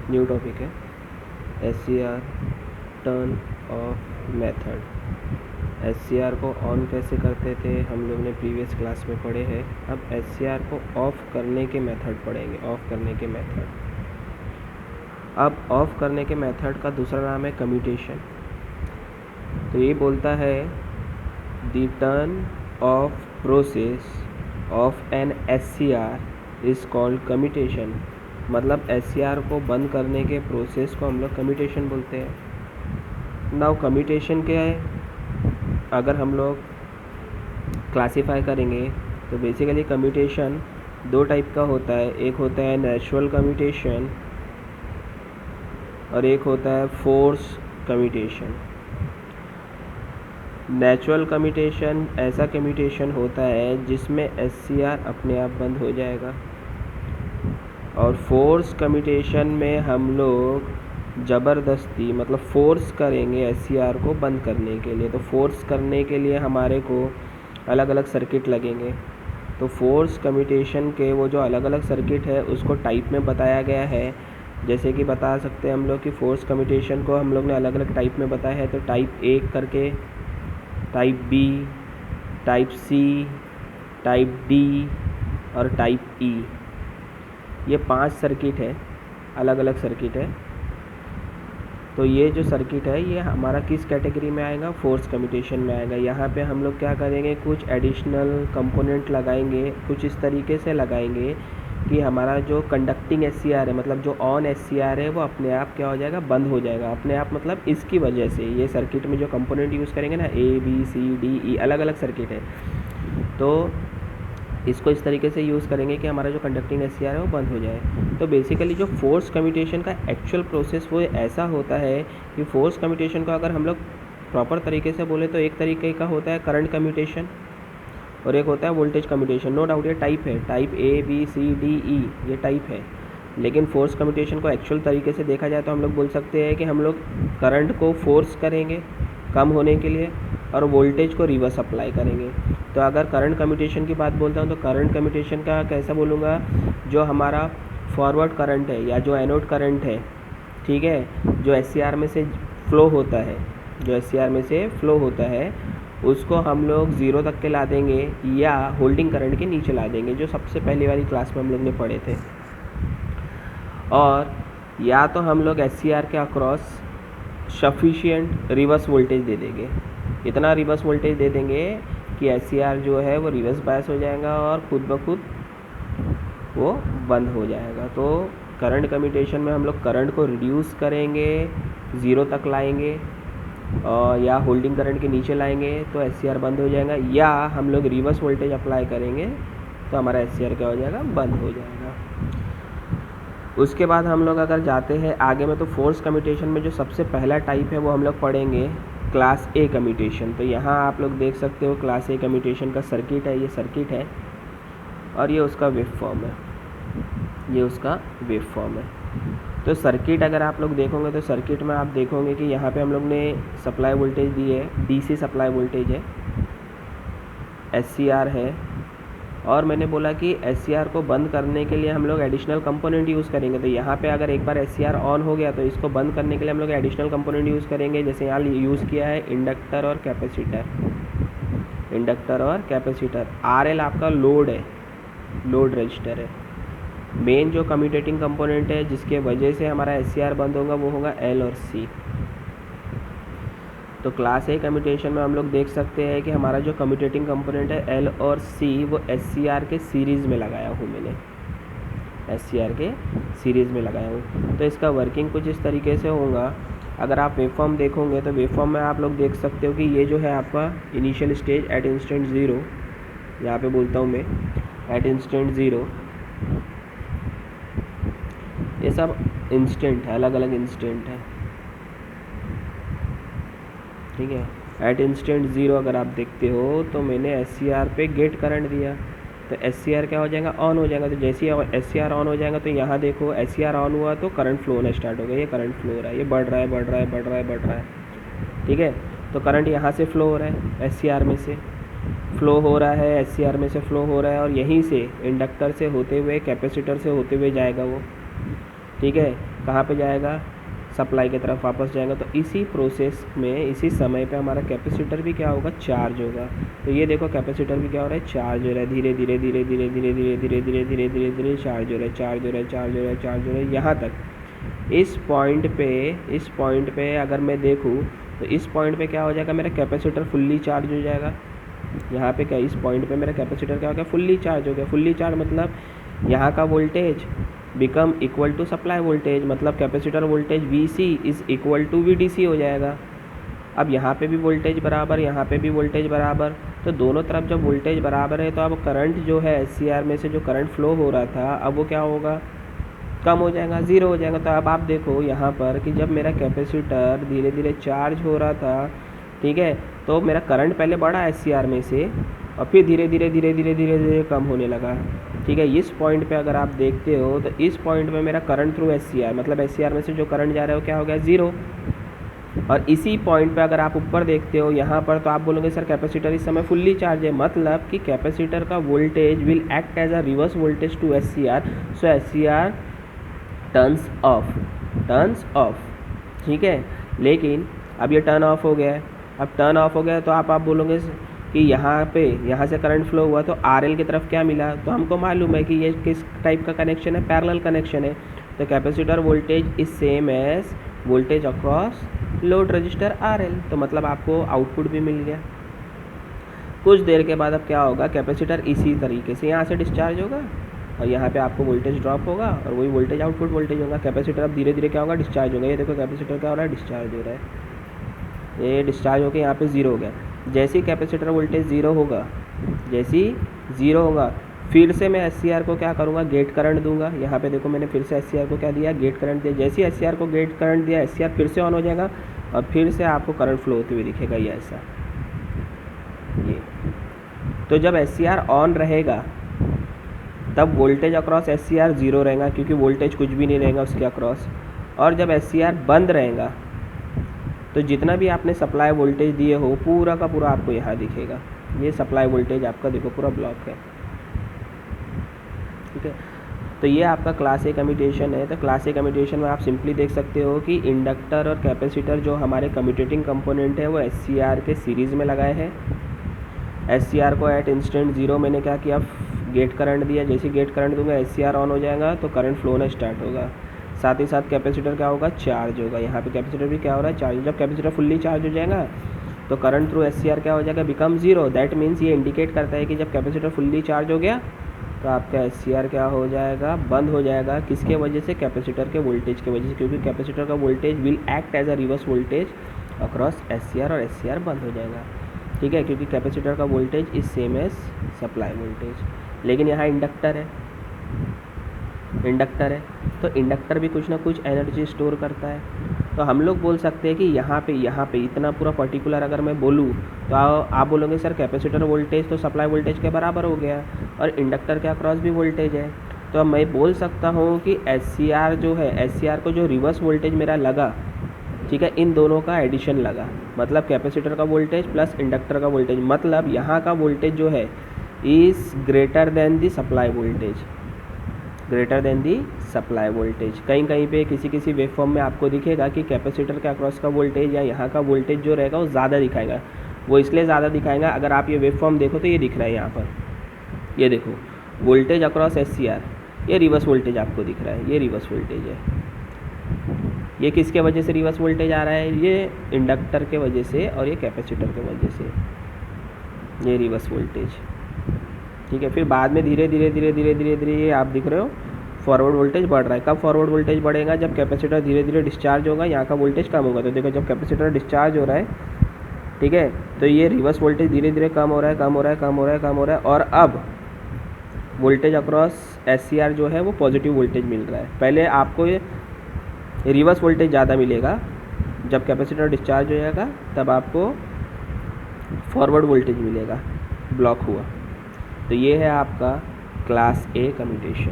New topic है SCR turn off method. SCR को on कैसे करते थे हम लोग ने प्रीवियस क्लास में पढ़े हैं। अब SCR को ऑफ करने के मेथड पढ़ेंगे। ऑफ करने के मेथड, अब ऑफ करने के मेथड का दूसरा नाम है कम्यूटेशन। तो ये बोलता है the turn off process of an SCR is called commutation. मतलब SCR को बंद करने के प्रोसेस को हम लोग कम्यूटेशन बोलते हैं। नाउ कम्यूटेशन क्या है, अगर हम लोग क्लासीफाई करेंगे तो बेसिकली कम्यूटेशन दो टाइप का होता है। एक होता है नेचुरल कम्यूटेशन और एक होता है फोर्स कम्यूटेशन। नेचुरल कम्यूटेशन ऐसा कम्यूटेशन होता है जिसमें SCR अपने आप बंद हो जाएगा, और फोर्स कम्यूटेशन में हम लोग ज़बरदस्ती मतलब फोर्स करेंगे SCR को बंद करने के लिए। तो फोर्स करने के लिए हमारे को अलग अलग सर्किट लगेंगे। तो फोर्स कम्यूटेशन के वो जो अलग अलग सर्किट है उसको टाइप में बताया गया है। जैसे कि बता सकते हैं हम लोग कि फोर्स कम्यूटेशन को हम लोग ने अलग अलग टाइप में बताया है। तो टाइप A करके, type B, type C, type D और टाइप E, ये 5 सर्किट है, अलग अलग सर्किट है। तो ये जो सर्किट है ये हमारा किस कैटेगरी में आएगा, फोर्स कम्यूटेशन में आएगा। यहाँ पे हम लोग क्या करेंगे, कुछ एडिशनल कंपोनेंट लगाएंगे, कुछ इस तरीके से लगाएंगे कि हमारा जो कंडक्टिंग SCR है, मतलब जो ऑन SCR है, वो अपने आप क्या हो जाएगा, बंद हो जाएगा। अपने आप मतलब इसकी वजह से, ये सर्किट में जो कंपोनेंट यूज़ करेंगे ना, A B C D E अलग अलग सर्किट है, तो इसको इस तरीके से यूज़ करेंगे कि हमारा जो कंडक्टिंग SCR है वो बंद हो जाए। तो बेसिकली जो फोर्स कम्यूटेशन का एक्चुअल प्रोसेस वो ऐसा होता है कि फोर्स कम्यूटेशन को अगर हम लोग प्रॉपर तरीके से बोले तो एक तरीके का होता है करंट कम्यूटेशन और एक होता है वोल्टेज कम्यूटेशन। नो डाउट ये टाइप है, type A B C D E ये टाइप है। लेकिन फोर्स कम्यूटेशन को एक्चुअल तरीके से देखा जाए तो हम लोग बोल सकते हैं कि हम लोग करंट को फोर्स करेंगे कम होने के लिए और वोल्टेज को रिवर्स अप्लाई करेंगे। तो अगर करंट कम्यूटेशन की बात बोलता हूँ तो करंट कम्यूटेशन का कैसा बोलूँगा, जो हमारा फॉरवर्ड करंट है या जो एनोड करंट है, ठीक है, जो SCR में से फ्लो होता है, जो SCR में से फ्लो होता है उसको हम लोग 0 तक के ला देंगे या होल्डिंग करंट के नीचे ला देंगे, जो सबसे पहली वाली क्लास में हम लोग ने पढ़े थे। और या तो हम लोग SCR के अक्रॉस सफिशिएंट रिवर्स वोल्टेज दे देंगे, इतना रिवर्स वोल्टेज दे देंगे कि SCR जो है वो रिवर्स बायस हो जाएगा और खुद ब खुद वो बंद हो जाएगा। तो करंट कम्यूटेशन में हम लोग करंट को रिड्यूस करेंगे, 0 तक लाएंगे और या होल्डिंग करंट के नीचे लाएंगे तो SCR बंद हो जाएगा, या हम लोग रिवर्स वोल्टेज अप्लाई करेंगे तो हमारा SCR क्या हो जाएगा, बंद हो जाएगा। उसके बाद हम लोग अगर जाते हैं आगे में तो फोर्स कम्यूटेशन में जो सबसे पहला टाइप है वो हम लोग पढ़ेंगे क्लास A कम्यूटेशन। तो यहाँ आप लोग देख सकते हो क्लास A कम्यूटेशन का सर्किट है, ये सर्किट है और ये उसका वेव फॉर्म है, ये उसका वेव फॉर्म है। तो सर्किट अगर आप लोग देखोगे तो सर्किट में आप देखोगे कि यहाँ पे हम लोग ने सप्लाई वोल्टेज दी है, DC सप्लाई वोल्टेज है, SCR है, और मैंने बोला कि SCR को बंद करने के लिए हम लोग एडिशनल कंपोनेंट यूज़ करेंगे। तो यहाँ पे अगर एक बार SCR ऑन हो गया तो इसको बंद करने के लिए हम लोग एडिशनल कंपोनेंट यूज़ करेंगे। जैसे यहाँ यूज़ किया है इंडक्टर और कैपेसिटर, इंडक्टर और कैपेसिटर। RL आपका लोड है, लोड रजिस्टर है। मेन जो कम्यूटेटिंग कंपोनेंट है जिसके वजह से हमारा SCR बंद होगा वो होगा L और C। तो क्लास A कम्यूटेशन में हम लोग देख सकते हैं कि हमारा जो कम्यूटेटिंग कंपोनेंट है L और C वो SCR के सीरीज़ में लगाया हूँ मैंने, SCR के सीरीज़ में लगाया हूँ। तो इसका वर्किंग कुछ इस तरीके से होगा। अगर आप वेवफॉर्म देखोगे तो वेवफॉर्म में आप लोग देख सकते हो कि ये जो है आपका इनिशियल स्टेज एट इंस्टेंट 0, यहाँ पे बोलता हूँ मैं एट इंस्टेंट 0, ये सब इंस्टेंट है, अलग अलग इंस्टेंट है, ठीक है। एट इंस्टेंट 0 अगर आप देखते हो तो मैंने SCR पे गेट करंट दिया तो SCR क्या हो जाएगा, ऑन हो जाएगा। तो जैसे ही SCR ऑन हो जाएगा तो यहाँ देखो SCR ऑन हुआ तो करंट फ्लो होना स्टार्ट हो गया, ये करंट फ्लो हो रहा है, ये बढ़ रहा है बढ़ रहा है बढ़ रहा है बढ़ रहा है, ठीक है। तो करंट यहाँ से फ्लो हो रहा है, SCR में से फ्लो हो रहा है, SCR में से फ्लो हो रहा है और यहीं से इंडक्टर से होते हुए कैपेसिटर से होते हुए जाएगा वो, ठीक है, कहाँ पे जाएगा, सप्लाई की तरफ वापस जाएगा। तो इसी प्रोसेस में इसी समय पे हमारा कैपेसिटर भी क्या होगा, चार्ज होगा। तो ये देखो कैपेसिटर भी क्या हो रहा है, चार्ज हो रहा है, धीरे धीरे धीरे धीरे धीरे धीरे धीरे धीरे धीरे धीरे धीरे चार्ज हो रहा है, चार्ज हो रहा है, चार्ज हो रहा है, चार्ज हो रहा है, यहाँ तक। इस पॉइंट पे अगर मैं देखूँ तो इस पॉइंट पे क्या हो जाएगा, मेरा कैपेसिटर फुल्ली चार्ज हो जाएगा। यहाँ पे क्या, इस पॉइंट पे मेरा कैपेसिटर क्या हो गया, फुल्ली चार्ज हो गया। फुल्ली चार्ज मतलब यहाँ का voltage become equal to supply voltage, मतलब capacitor voltage VC is equal to VDC हो जाएगा। अब यहाँ पे भी वोल्टेज बराबर, यहाँ पे भी वोल्टेज बराबर, तो दोनों तरफ जब वोल्टेज बराबर है तो अब करंट जो है SCR में से जो करंट फ्लो हो रहा था अब वो क्या होगा, कम हो जाएगा, ज़ीरो हो जाएगा। तो अब आप देखो यहाँ पर कि जब मेरा कैपेसिटर धीरे धीरे चार्ज हो रहा था, ठीक है, तो मेरा करंट पहले बढ़ा SCR में से और फिर धीरे धीरे धीरे धीरे धीरे धीरे कम होने लगा। ठीक है, इस पॉइंट पे अगर आप देखते हो तो इस पॉइंट पे मेरा करंट थ्रू SCR मतलब SCR में से जो करंट जा रहा है वो क्या हो गया, ज़ीरो। और इसी पॉइंट पे अगर आप ऊपर देखते हो यहाँ पर, तो आप बोलोगे सर कैपेसिटर इस समय फुल्ली चार्ज है, मतलब कि कैपेसिटर का voltage will act as a reverse voltage to SCR, so SCR turns off. ठीक है, लेकिन अब ये टर्न ऑफ हो गया है। अब टर्न ऑफ हो गया तो आप बोलोगे कि यहाँ से करंट फ्लो हुआ तो RL की तरफ क्या मिला, तो हमको मालूम है कि ये किस टाइप का कनेक्शन है, पैरेलल कनेक्शन है। तो capacitor voltage is same as voltage across load resistor RL, तो मतलब आपको आउटपुट भी मिल गया। कुछ देर के बाद अब क्या होगा, कैपेसिटर इसी तरीके से यहाँ से डिस्चार्ज होगा और यहाँ पे आपको वोल्टेज ड्रॉप होगा और वही वोल्टेज आउटपुट वोल्टेज होगा। कैपेसिटर अब धीरे धीरे क्या होगा, डिस्चार्ज होगा। ये देखो कैपेसिटर क्या हो रहा है, डिस्चार्ज हो रहा है, ये डिस्चार्ज होकर यहाँ पे ज़ीरो हो गया। जैसे ही कैपेसिटर वोल्टेज ज़ीरो होगा, फिर से मैं SCR को क्या करूँगा, गेट करंट दूंगा। यहाँ पे देखो मैंने फिर से SCR को क्या दिया, गेट करंट दिया। जैसे ही SCR को गेट करंट दिया, SCR फिर से ऑन हो जाएगा और फिर से आपको करंट फ्लो होते हुए दिखेगा, ये ऐसा। ये तो जब SCR ऑन रहेगा तब वोल्टेज अक्रॉस SCR ज़ीरो रहेगा, क्योंकि वोल्टेज कुछ भी नहीं रहेगा उसके अक्रॉस। और जब SCR बंद रहेगा तो जितना भी आपने सप्लाई वोल्टेज दिए हो पूरा का पूरा आपको यहाँ दिखेगा। ये सप्लाई वोल्टेज आपका देखो पूरा ब्लॉक है। ठीक है, तो ये आपका क्लास ए कम्यूटेशन है। तो क्लास ए कम्यूटेशन में आप सिंपली देख सकते हो कि इंडक्टर और कैपेसिटर जो हमारे कम्यूटेटिंग कंपोनेंट है वो SCR के सीरीज़ में लगाए हैं। SCR को एट इंस्टेंट ज़ीरो मैंने क्या किया, गेट करंट दिया। जैसे गेट करंट दूंगा SCR ऑन हो जाएगा तो करंट फ्लो होना स्टार्ट होगा। साथ ही साथ कैपेसिटर क्या होगा, चार्ज होगा। यहाँ पे कैपेसिटर भी क्या हो रहा है, चार्ज। जब कैपेसिटर फुल्ली चार्ज हो जाएगा तो करंट थ्रू SCR क्या हो जाएगा, बिकम ज़ीरो। दैट मीन्स ये इंडिकेट करता है कि जब कैपेसिटर फुल्ली चार्ज हो गया तो आपका SCR क्या हो जाएगा, बंद हो जाएगा। किसके वजह से, कैपेसिटर के वोल्टेज की वजह से, क्योंकि कैपेसिटर का voltage will act as a reverse voltage across SCR और SCR बंद हो जाएगा। ठीक है, क्योंकि कैपेसिटर का voltage is same as supply voltage. लेकिन यहाँ इंडक्टर है तो इंडक्टर भी कुछ ना कुछ एनर्जी स्टोर करता है। तो हम लोग बोल सकते हैं कि यहाँ पे इतना पूरा पर्टिकुलर अगर मैं बोलूँ तो आप बोलोगे सर कैपेसिटर वोल्टेज तो सप्लाई वोल्टेज के बराबर हो गया और इंडक्टर के अक्रॉस भी वोल्टेज है। तो मैं बोल सकता हूँ कि SCR जो है, SCR को जो रिवर्स वोल्टेज मेरा लगा, ठीक है, इन दोनों का एडिशन लगा, मतलब कैपेसिटर का वोल्टेज प्लस इंडक्टर का वोल्टेज, मतलब यहाँ का वोल्टेज जो है is greater than the supply voltage. कहीं पे किसी वेवफॉर्म में आपको दिखेगा कि कैपेसिटर के अक्रॉस का वोल्टेज या यहाँ का वोल्टेज जो रहेगा वो ज़्यादा दिखाएगा। वो इसलिए ज़्यादा दिखाएगा, अगर आप ये वेवफॉर्म देखो तो ये दिख रहा है यहाँ पर, ये देखो वोल्टेज अक्रॉस SCR, ये रिवर्स वोल्टेज आपको दिख रहा है, ये रिवर्स वोल्टेज है। ये किसके वजह से रिवर्स वोल्टेज आ रहा है, ये इंडक्टर के वजह से और ये कैपेसिटर के वजह से, ये रिवर्स वोल्टेज। ठीक है, फिर बाद में धीरे धीरे ये आप दिख रहे हो फॉरवर्ड वोल्टेज बढ़ रहा है। कब फॉरवर्ड वोल्टेज बढ़ेगा, जब कैपेसिटर धीरे धीरे डिस्चार्ज होगा, यहाँ का वोल्टेज कम होगा। तो देखो जब कैपेसिटर डिस्चार्ज हो रहा है, ठीक है, तो ये रिवर्स वोल्टेज धीरे धीरे कम हो रहा है और अब वोल्टेज अक्रॉस SCR जो है वो पॉजिटिव वोल्टेज मिल रहा है। पहले आपको ये रिवर्स वोल्टेज ज़्यादा मिलेगा, जब कैपेसिटर डिस्चार्ज हो जाएगा तब आपको फॉरवर्ड वोल्टेज मिलेगा, ब्लॉक हुआ। तो ये है आपका क्लास ए कम्यूटेशन।